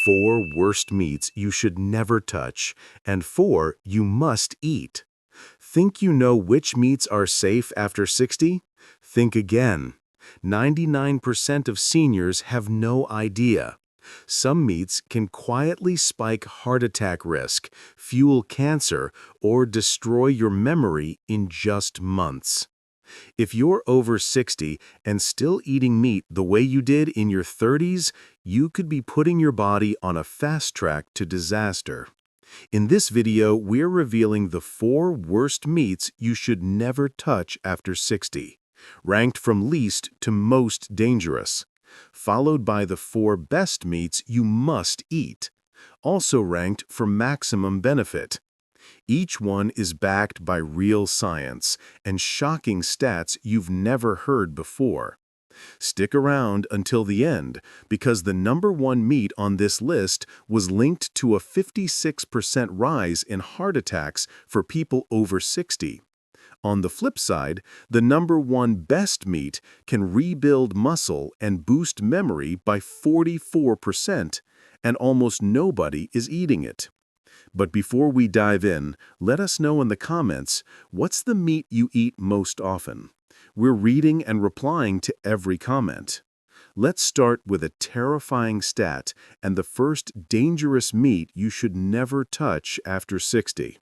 4 worst meats you should never touch, and 4 you must eat. Think you know which meats are safe after 60? Think again. 99% of seniors have no idea. Some meats can quietly spike heart attack risk, fuel cancer, or destroy your memory in just months. If you're over 60 and still eating meat the way you did in your 30s, you could be putting your body on a fast track to disaster. In this video, we're revealing the 4 worst meats you should never touch after 60, ranked from least to most dangerous, followed by the 4 best meats you must eat, also ranked for maximum benefit. Each one is backed by real science and shocking stats you've never heard before. Stick around until the end, because the #1 meat on this list was linked to a 56% rise in heart attacks for people over 60. On the flip side, the #1 best meat can rebuild muscle and boost memory by 44%, and almost nobody is eating it. But before we dive in, let us know in the comments, what's the meat you eat most often? We're reading and replying to every comment. Let's start with a terrifying stat and the first dangerous meat you should never touch after 60.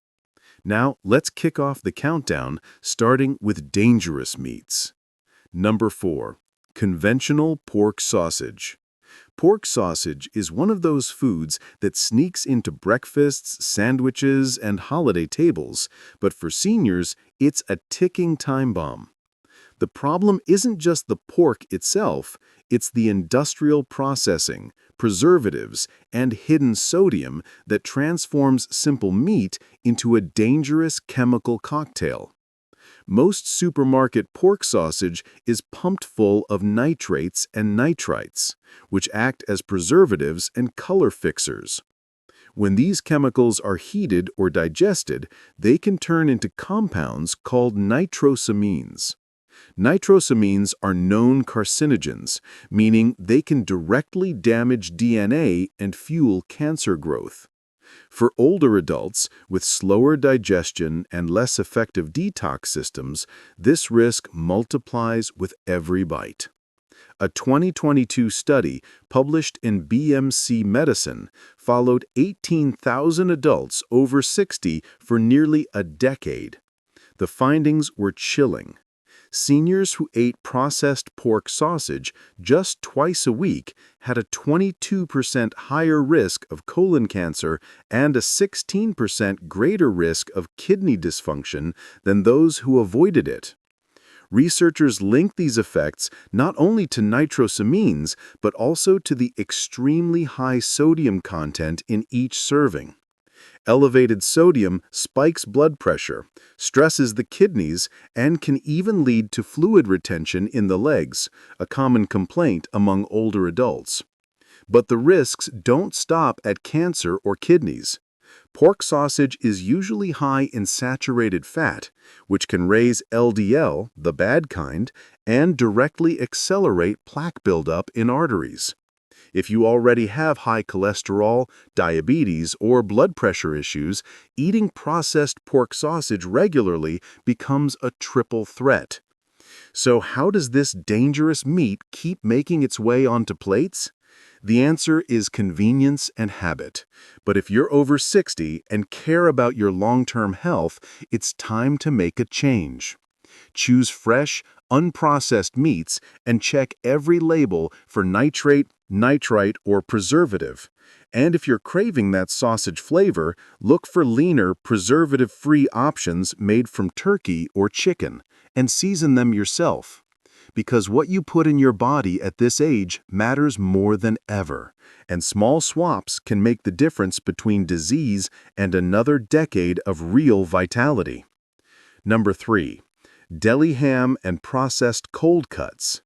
Now, let's kick off the countdown, starting with dangerous meats. Number 4. Conventional pork sausage. Pork sausage is one of those foods that sneaks into breakfasts, sandwiches, and holiday tables, but for seniors, it's a ticking time bomb. The problem isn't just the pork itself, it's the industrial processing, preservatives, and hidden sodium that transforms simple meat into a dangerous chemical cocktail. Most supermarket pork sausage is pumped full of nitrates and nitrites, which act as preservatives and color fixers. When these chemicals are heated or digested, they can turn into compounds called nitrosamines. Nitrosamines are known carcinogens, meaning they can directly damage DNA and fuel cancer growth. For older adults with slower digestion and less effective detox systems, this risk multiplies with every bite. A 2022 study published in BMC Medicine followed 18,000 adults over 60 for nearly a decade. The findings were chilling. Seniors who ate processed pork sausage just twice a week had a 22% higher risk of colon cancer and a 16% greater risk of kidney dysfunction than those who avoided it. Researchers link these effects not only to nitrosamines, but also to the extremely high sodium content in each serving. Elevated sodium spikes blood pressure, stresses the kidneys, and can even lead to fluid retention in the legs, a common complaint among older adults. But the risks don't stop at cancer or kidneys. Pork sausage is usually high in saturated fat, which can raise LDL, the bad kind, and directly accelerate plaque buildup in arteries. If you already have high cholesterol, diabetes, or blood pressure issues, eating processed pork sausage regularly becomes a triple threat. So how does this dangerous meat keep making its way onto plates? The answer is convenience and habit. But if you're over 60 and care about your long-term health, it's time to make a change. Choose fresh, unprocessed meats and check every label for nitrate, nitrite, or preservative. And if you're craving that sausage flavor, look for leaner, preservative-free options made from turkey or chicken, and season them yourself. Because what you put in your body at this age matters more than ever, and small swaps can make the difference between disease and another decade of real vitality. Number 3. Deli ham and processed cold cuts.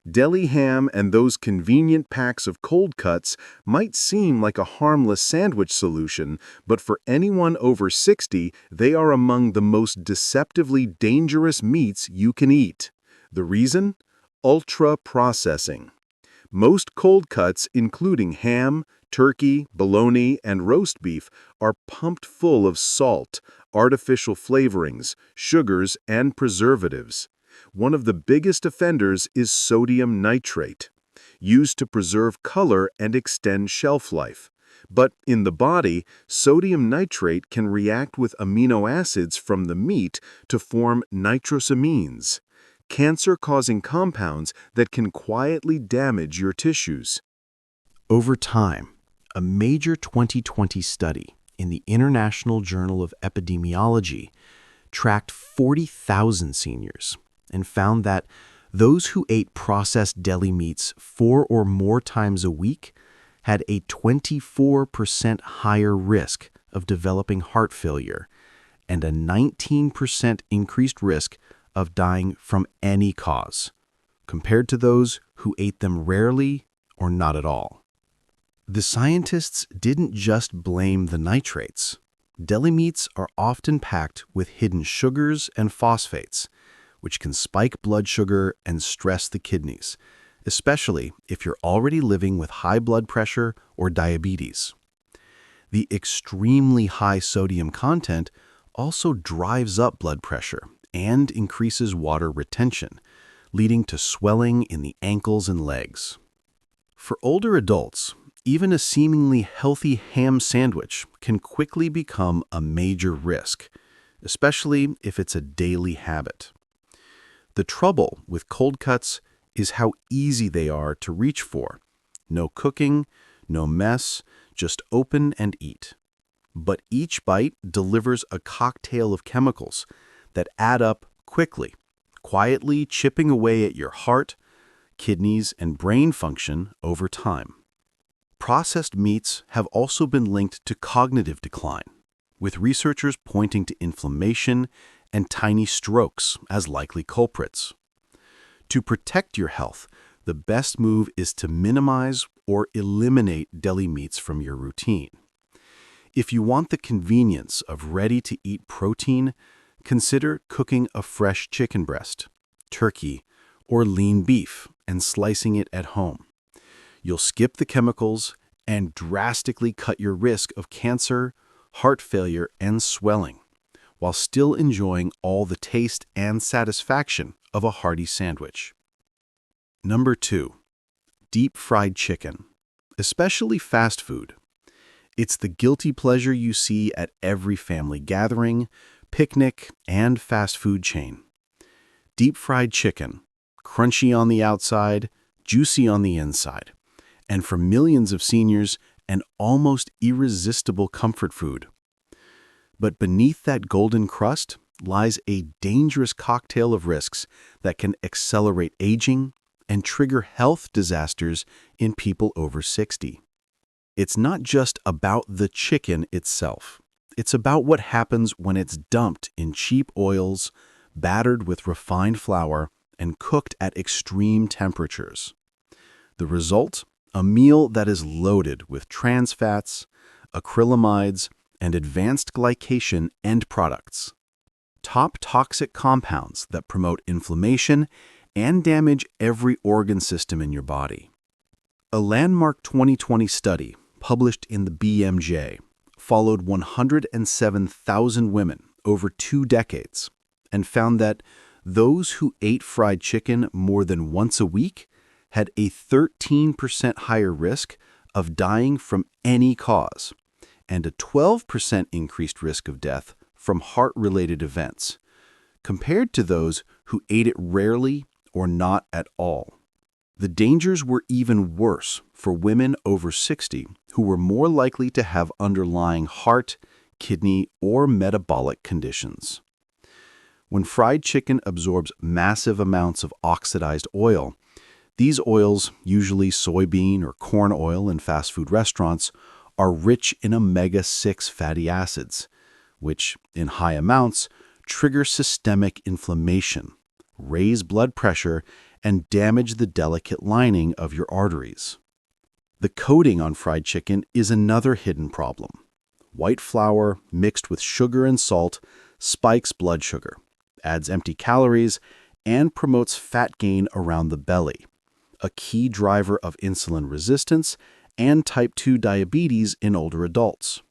Deli ham and those convenient packs of cold cuts might seem like a harmless sandwich solution, but for anyone over 60, they are among the most deceptively dangerous meats you can eat. The reason? Ultra processing. Most cold cuts, including ham, Turkey, bologna, and roast beef are pumped full of salt, artificial flavorings, sugars, and preservatives. One of the biggest offenders is sodium nitrate, used to preserve color and extend shelf life. But in the body, sodium nitrate can react with amino acids from the meat to form nitrosamines, cancer-causing compounds that can quietly damage your tissues. Over time, a major 2020 study in the International Journal of Epidemiology tracked 40,000 seniors and found that those who ate processed deli meats 4 or more times a week had a 24% higher risk of developing heart failure and a 19% increased risk of dying from any cause, compared to those who ate them rarely or not at all. The scientists didn't just blame the nitrates. Deli meats are often packed with hidden sugars and phosphates, which can spike blood sugar and stress the kidneys, especially if you're already living with high blood pressure or diabetes. The extremely high sodium content also drives up blood pressure and increases water retention, leading to swelling in the ankles and legs. For older adults, even a seemingly healthy ham sandwich can quickly become a major risk, especially if it's a daily habit. The trouble with cold cuts is how easy they are to reach for. No cooking, no mess, just open and eat. But each bite delivers a cocktail of chemicals that add up quickly, quietly chipping away at your heart, kidneys, and brain function over time. Processed meats have also been linked to cognitive decline, with researchers pointing to inflammation and tiny strokes as likely culprits. To protect your health, the best move is to minimize or eliminate deli meats from your routine. If you want the convenience of ready-to-eat protein, consider cooking a fresh chicken breast, turkey, or lean beef and slicing it at home. You'll skip the chemicals and drastically cut your risk of cancer, heart failure, and swelling, while still enjoying all the taste and satisfaction of a hearty sandwich. Number 2. Deep-fried chicken, especially fast food. It's the guilty pleasure you see at every family gathering, picnic, and fast food chain. Deep-fried chicken, crunchy on the outside, juicy on the inside, and for millions of seniors, an almost irresistible comfort food. But beneath that golden crust lies a dangerous cocktail of risks that can accelerate aging and trigger health disasters in people over 60. It's not just about the chicken itself. It's about what happens when it's dumped in cheap oils, battered with refined flour, and cooked at extreme temperatures. The result? A meal that is loaded with trans fats, acrylamides, and advanced glycation end products. Top toxic compounds that promote inflammation and damage every organ system in your body. A landmark 2020 study published in the BMJ followed 107,000 women over 2 decades and found that those who ate fried chicken more than once a week had a 13% higher risk of dying from any cause and a 12% increased risk of death from heart-related events, compared to those who ate it rarely or not at all. The dangers were even worse for women over 60 who were more likely to have underlying heart, kidney, or metabolic conditions. When fried chicken absorbs massive amounts of oxidized oil, these oils, usually soybean or corn oil in fast food restaurants, are rich in omega-6 fatty acids, which, in high amounts, trigger systemic inflammation, raise blood pressure, and damage the delicate lining of your arteries. The coating on fried chicken is another hidden problem. White flour mixed with sugar and salt spikes blood sugar, adds empty calories, and promotes fat gain around the belly, a key driver of insulin resistance and type 2 diabetes in older adults.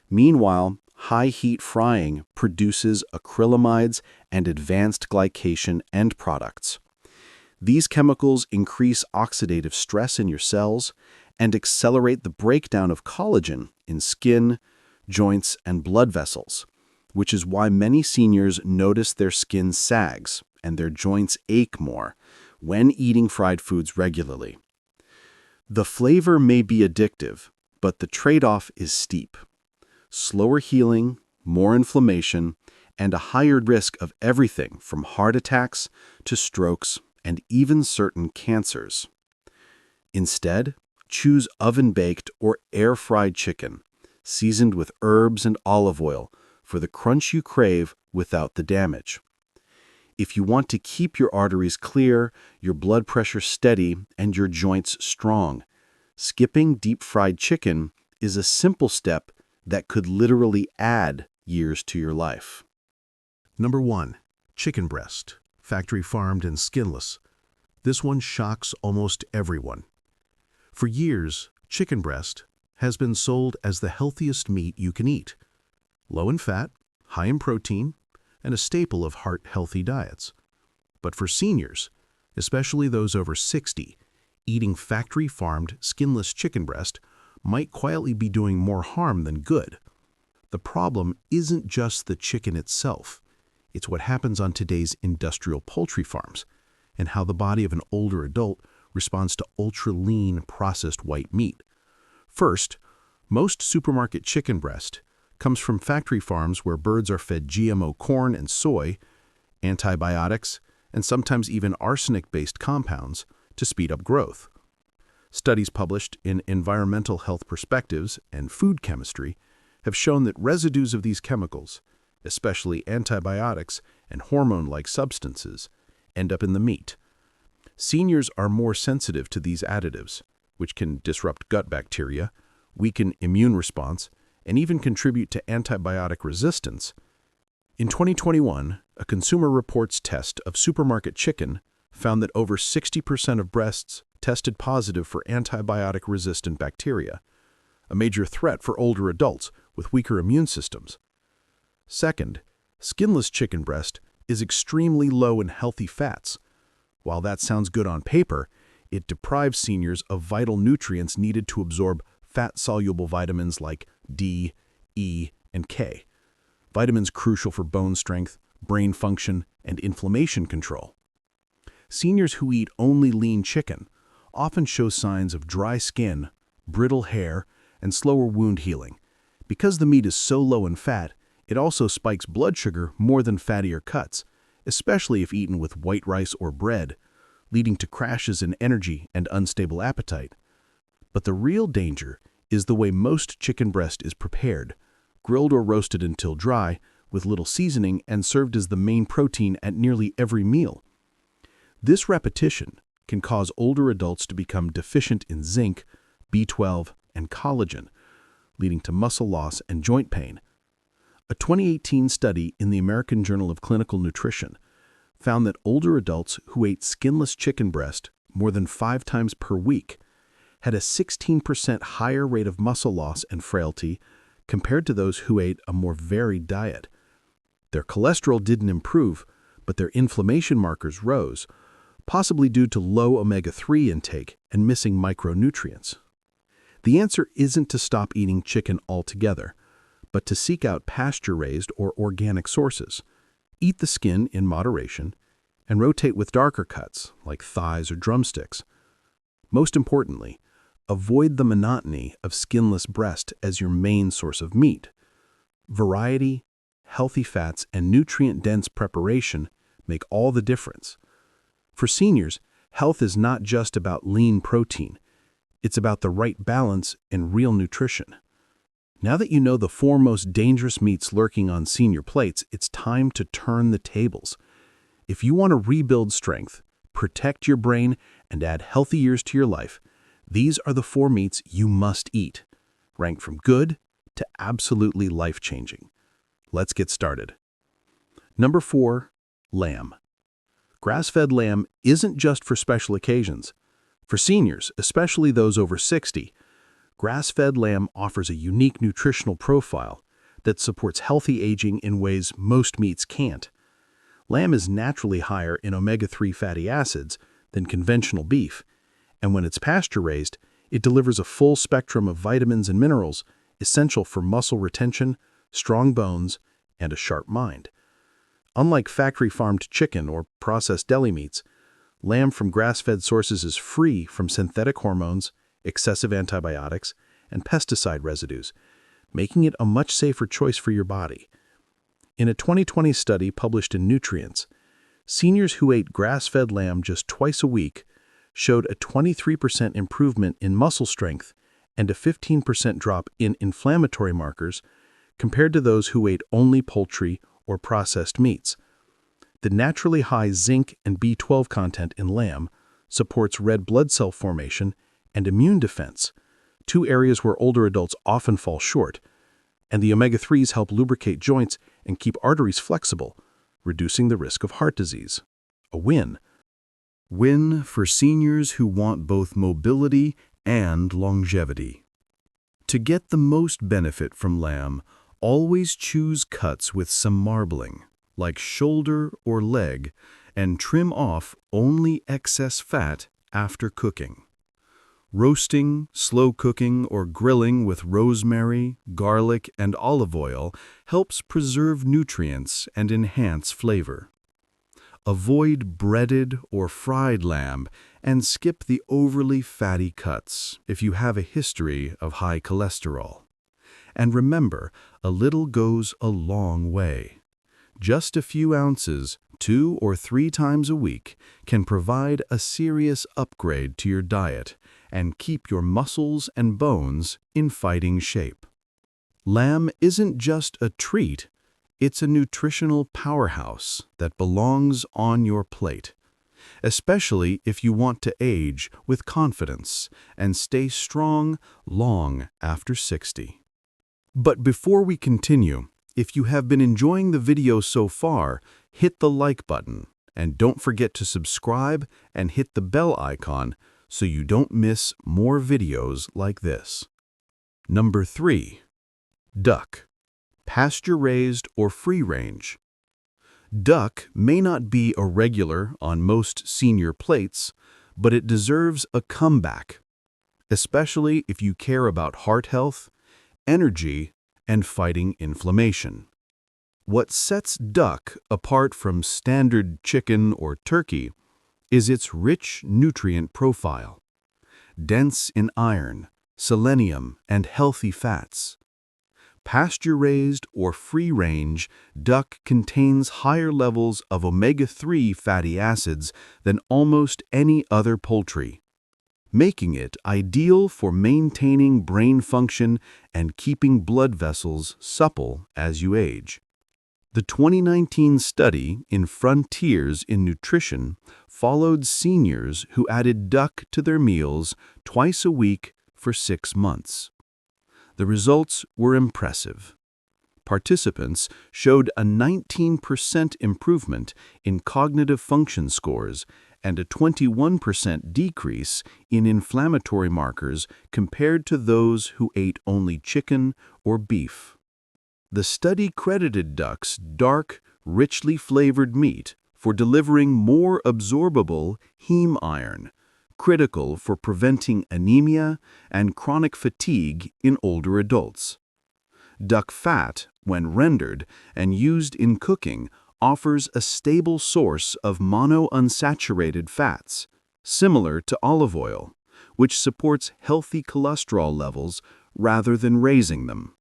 Meanwhile, high heat frying produces acrylamides and advanced glycation end products. These chemicals increase oxidative stress in your cells and accelerate the breakdown of collagen in skin, joints, and blood vessels, which is why many seniors notice their skin sags and their joints ache more when eating fried foods regularly. The flavor may be addictive, but the trade-off is steep. Slower healing, more inflammation, and a higher risk of everything from heart attacks to strokes and even certain cancers. Instead, choose oven-baked or air-fried chicken, seasoned with herbs and olive oil, for the crunch you crave without the damage. If you want to keep your arteries clear, your blood pressure steady, and your joints strong, skipping deep-fried chicken is a simple step that could literally add years to your life. Number 1. Chicken breast, factory-farmed and skinless. This one shocks almost everyone. For years, chicken breast has been sold as the healthiest meat you can eat. Low in fat, high in protein, and a staple of heart-healthy diets. But for seniors, especially those over 60, eating factory-farmed, skinless chicken breast might quietly be doing more harm than good. The problem isn't just the chicken itself. It's what happens on today's industrial poultry farms and how the body of an older adult responds to ultra-lean processed white meat. First, most supermarket chicken breast comes from factory farms where birds are fed GMO corn and soy, antibiotics, and sometimes even arsenic-based compounds to speed up growth. Studies published in Environmental Health Perspectives and Food Chemistry have shown that residues of these chemicals, especially antibiotics and hormone-like substances, end up in the meat. Seniors are more sensitive to these additives, which can disrupt gut bacteria, weaken immune response, and even contribute to antibiotic resistance. In 2021, a Consumer Reports test of supermarket chicken found that over 60% of breasts tested positive for antibiotic-resistant bacteria, a major threat for older adults with weaker immune systems. Second, skinless chicken breast is extremely low in healthy fats. While that sounds good on paper, it deprives seniors of vital nutrients needed to absorb fat-soluble vitamins like D, E, and K, vitamins crucial for bone strength, brain function, and inflammation control. Seniors who eat only lean chicken often show signs of dry skin, brittle hair, and slower wound healing. Because the meat is so low in fat, it also spikes blood sugar more than fattier cuts, especially if eaten with white rice or bread, leading to crashes in energy and unstable appetite. But the real danger is the way most chicken breast is prepared, grilled or roasted until dry, with little seasoning and served as the main protein at nearly every meal. This repetition can cause older adults to become deficient in zinc, B12, and collagen, leading to muscle loss and joint pain. A 2018 study in the American Journal of Clinical Nutrition found that older adults who ate skinless chicken breast more than 5 times per week had a 16% higher rate of muscle loss and frailty compared to those who ate a more varied diet. Their cholesterol didn't improve, but their inflammation markers rose, possibly due to low omega-3 intake and missing micronutrients. The answer isn't to stop eating chicken altogether, but to seek out pasture-raised or organic sources. Eat the skin in moderation and rotate with darker cuts like thighs or drumsticks. Most importantly, avoid the monotony of skinless breast as your main source of meat. Variety, healthy fats, and nutrient-dense preparation make all the difference. For seniors, health is not just about lean protein. It's about the right balance and real nutrition. Now that you know the 4 most dangerous meats lurking on senior plates, it's time to turn the tables. If you want to rebuild strength, protect your brain, and add healthy years to your life, these are the 4 meats you must eat, ranked from good to absolutely life-changing. Let's get started. Number 4, lamb. Grass-fed lamb isn't just for special occasions. For seniors, especially those over 60, Grass-fed lamb offers a unique nutritional profile that supports healthy aging in ways most meats can't. Lamb is naturally higher in omega-3 fatty acids than conventional beef, and when it's pasture-raised, it delivers a full spectrum of vitamins and minerals essential for muscle retention, strong bones, and a sharp mind. Unlike factory-farmed chicken or processed deli meats, lamb from grass-fed sources is free from synthetic hormones, excessive antibiotics, and pesticide residues, making it a much safer choice for your body. In a 2020 study published in Nutrients, seniors who ate grass-fed lamb just twice a week showed a 23% improvement in muscle strength and a 15% drop in inflammatory markers compared to those who ate only poultry or processed meats. The naturally high zinc and B12 content in lamb supports red blood cell formation and immune defense, two areas where older adults often fall short, and the omega-3s help lubricate joints and keep arteries flexible, reducing the risk of heart disease. A win. Win for seniors who want both mobility and longevity. To get the most benefit from lamb, always choose cuts with some marbling, like shoulder or leg, and trim off only excess fat after cooking. Roasting, slow cooking, or grilling with rosemary, garlic, and olive oil helps preserve nutrients and enhance flavor. Avoid breaded or fried lamb and skip the overly fatty cuts if you have a history of high cholesterol. And remember, a little goes a long way. Just a few ounces, 2 or 3 times a week, can provide a serious upgrade to your diet and keep your muscles and bones in fighting shape. Lamb isn't just a treat, it's a nutritional powerhouse that belongs on your plate, especially if you want to age with confidence and stay strong long after 60. But before we continue, if you have been enjoying the video so far, hit the like button and don't forget to subscribe and hit the bell icon so you don't miss more videos like this. Number 3. Duck. Pasture-raised or free-range. Duck may not be a regular on most senior plates, but it deserves a comeback, especially if you care about heart health, energy, and fighting inflammation. What sets duck apart from standard chicken or turkey is its rich nutrient profile, dense in iron, selenium, and healthy fats. Pasture-raised or free-range, duck contains higher levels of omega-3 fatty acids than almost any other poultry, making it ideal for maintaining brain function and keeping blood vessels supple as you age. The 2019 study in Frontiers in Nutrition followed seniors who added duck to their meals twice a week for 6 months. The results were impressive. Participants showed a 19% improvement in cognitive function scores and a 21% decrease in inflammatory markers compared to those who ate only chicken or beef. The study credited duck's dark, richly flavored meat for delivering more absorbable heme iron, critical for preventing anemia and chronic fatigue in older adults. Duck fat, when rendered and used in cooking, offers a stable source of monounsaturated fats, similar to olive oil, which supports healthy cholesterol levels rather than raising them.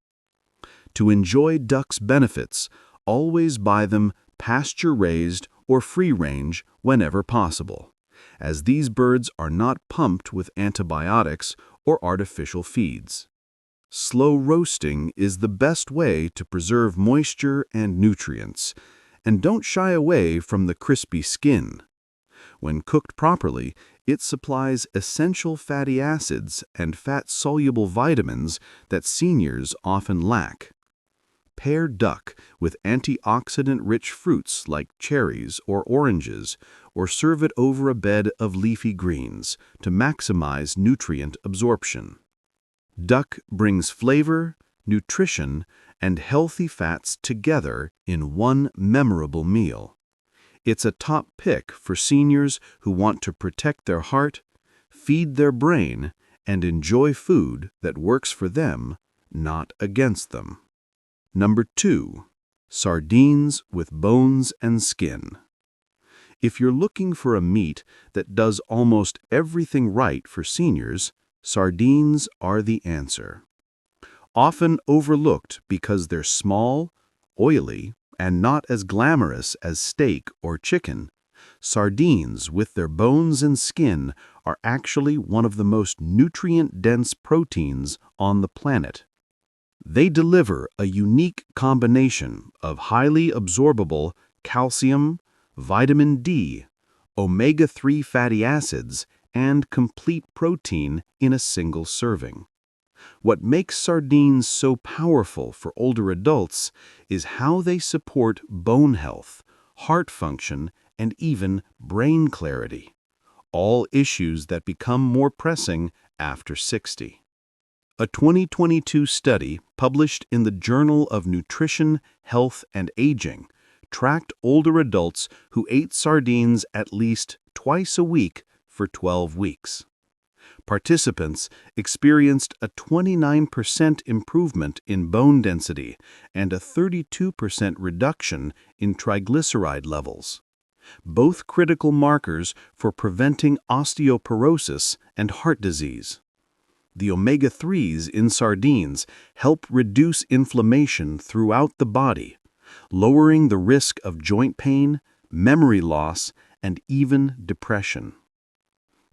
To enjoy duck's benefits, always buy them pasture-raised or free-range whenever possible, as these birds are not pumped with antibiotics or artificial feeds. Slow roasting is the best way to preserve moisture and nutrients, and don't shy away from the crispy skin. When cooked properly, it supplies essential fatty acids and fat-soluble vitamins that seniors often lack. Pair duck with antioxidant-rich fruits like cherries or oranges, or serve it over a bed of leafy greens to maximize nutrient absorption. Duck brings flavor, nutrition, and healthy fats together in one memorable meal. It's a top pick for seniors who want to protect their heart, feed their brain, and enjoy food that works for them, not against them. Number 2. Sardines with bones and skin. If you're looking for a meat that does almost everything right for seniors, sardines are the answer. Often overlooked because they're small, oily, and not as glamorous as steak or chicken, sardines with their bones and skin are actually one of the most nutrient-dense proteins on the planet. They deliver a unique combination of highly absorbable calcium, vitamin D, omega-3 fatty acids, and complete protein in a single serving. What makes sardines so powerful for older adults is how they support bone health, heart function, and even brain clarity, all issues that become more pressing after 60. A 2022 study published in the Journal of Nutrition, Health, and Aging tracked older adults who ate sardines at least twice a week for 12 weeks. Participants experienced a 29% improvement in bone density and a 32% reduction in triglyceride levels, both critical markers for preventing osteoporosis and heart disease. The omega-3s in sardines help reduce inflammation throughout the body, lowering the risk of joint pain, memory loss, and even depression.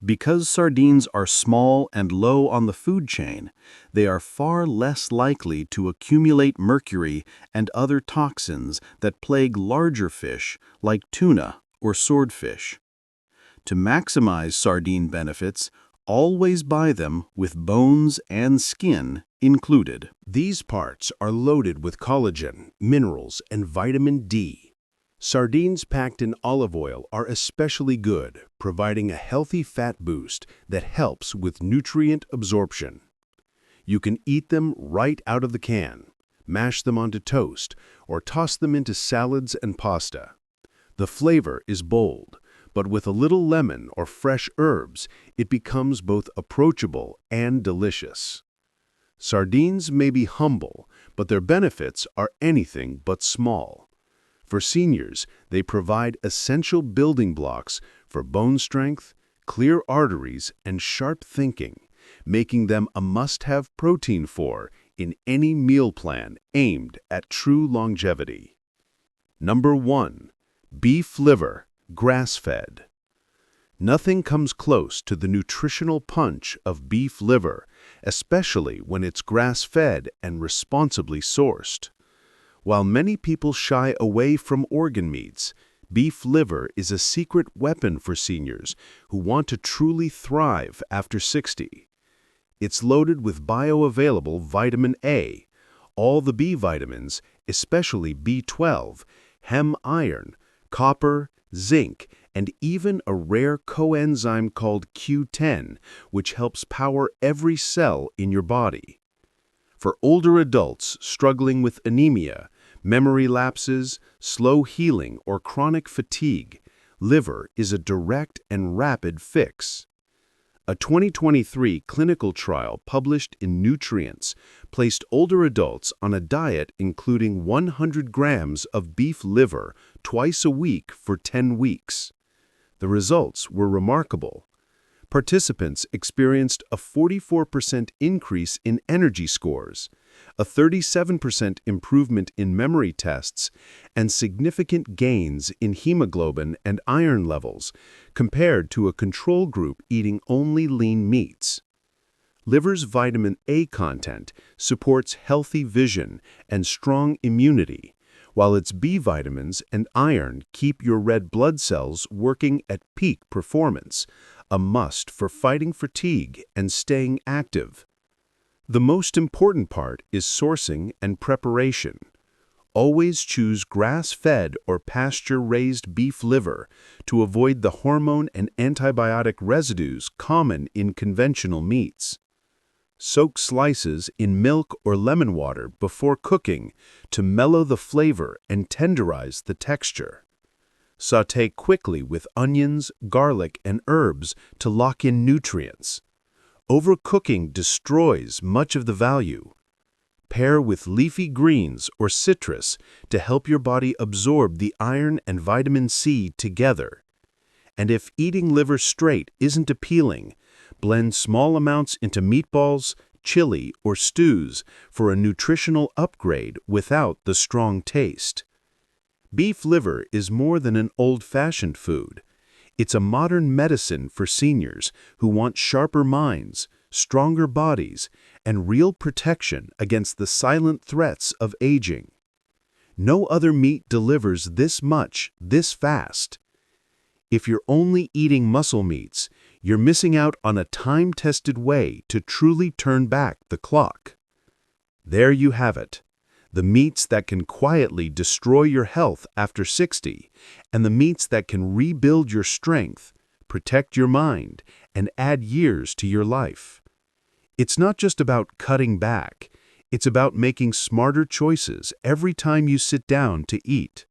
Because sardines are small and low on the food chain, they are far less likely to accumulate mercury and other toxins that plague larger fish like tuna or swordfish. To maximize sardine benefits, always buy them with bones and skin included. These parts are loaded with collagen, minerals, and vitamin D. Sardines packed in olive oil are especially good, providing a healthy fat boost that helps with nutrient absorption. You can eat them right out of the can, mash them onto toast, or toss them into salads and pasta. The flavor is bold, but with a little lemon or fresh herbs, it becomes both approachable and delicious. Sardines may be humble, but their benefits are anything but small. For seniors, they provide essential building blocks for bone strength, clear arteries, and sharp thinking, making them a must-have protein in any meal plan aimed at true longevity. Number 1. Beef liver, grass-fed. Nothing comes close to the nutritional punch of beef liver, especially when it's grass-fed and responsibly sourced. While many people shy away from organ meats, beef liver is a secret weapon for seniors who want to truly thrive after 60. It's loaded with bioavailable vitamin A, all the B vitamins, especially B12, heme iron, copper, zinc, and even a rare coenzyme called Q10, which helps power every cell in your body. For older adults struggling with anemia, memory lapses, slow healing, or chronic fatigue, liver is a direct and rapid fix. A 2023 clinical trial published in Nutrients placed older adults on a diet including 100 grams of beef liver twice a week for 10 weeks. The results were remarkable. Participants experienced a 44% increase in energy scores, a 37% improvement in memory tests, and significant gains in hemoglobin and iron levels compared to a control group eating only lean meats. Liver's vitamin A content supports healthy vision and strong immunity, while its B vitamins and iron keep your red blood cells working at peak performance, a must for fighting fatigue and staying active. The most important part is sourcing and preparation. Always choose grass-fed or pasture-raised beef liver to avoid the hormone and antibiotic residues common in conventional meats. Soak slices in milk or lemon water before cooking to mellow the flavor and tenderize the texture. Sauté quickly with onions, garlic, and herbs to lock in nutrients. Overcooking destroys much of the value. Pair with leafy greens or citrus to help your body absorb the iron and vitamin C together. And if eating liver straight isn't appealing, blend small amounts into meatballs, chili, or stews for a nutritional upgrade without the strong taste. Beef liver is more than an old-fashioned food. It's a modern medicine for seniors who want sharper minds, stronger bodies, and real protection against the silent threats of aging. No other meat delivers this much, this fast. If you're only eating muscle meats, you're missing out on a time-tested way to truly turn back the clock. There you have it. The meats that can quietly destroy your health after 60, and the meats that can rebuild your strength, protect your mind, and add years to your life. It's not just about cutting back. It's about making smarter choices every time you sit down to eat.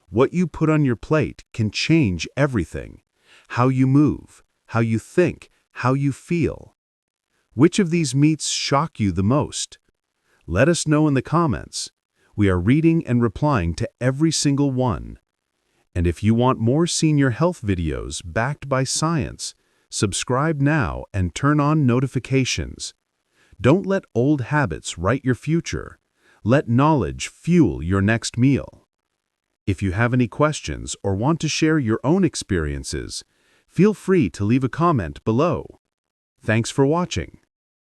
What you put on your plate can change everything. How you move, how you think, how you feel. Which of these meats shock you the most? Let us know in the comments. We are reading and replying to every single one. And if you want more senior health videos backed by science, subscribe now and turn on notifications. Don't let old habits write your future. Let knowledge fuel your next meal. If you have any questions or want to share your own experiences, feel free to leave a comment below. Thanks for watching.